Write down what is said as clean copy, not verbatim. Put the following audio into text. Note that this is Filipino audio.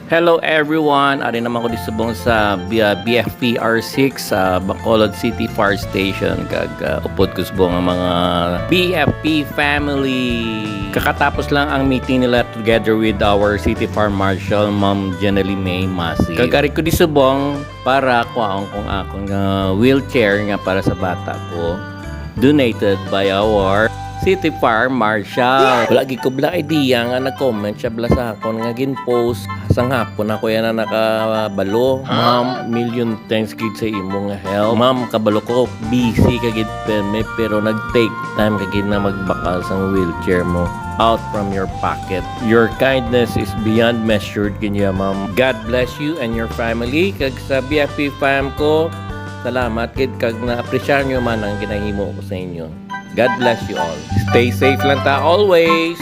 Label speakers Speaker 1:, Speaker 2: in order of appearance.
Speaker 1: Hello everyone! Ari naman ko disubong sa BFP R6 sa Bacolod City Fire Station. Upod ko subong ang mga BFP family. Kakatapos lang ang meeting nila together with our City Fire Marshal, Ma'am Janely May Masi. Kagari ko disubong para kuwaon kong akong wheelchair nga para sa bata ko. Donated by our City Fire Marshal. Wala gi ko bla idea nga nag-comment siya bla sa akon nga gin-post sang hapon ako yan na nakabalo. Ma'am, million thanks gid sa imo nga help. Ma'am, kabalo ko busy kagid perme pero nag-take time kagid na magbakal sang wheelchair mo out from your pocket. Your kindness is beyond measured kanya, ma'am. God bless you and your family. Kag sa BFP fam ko, salamat kid kag na-appreciate nyo man ang ginahimo ko sa inyo. God bless you all. Stay safe lang ta always.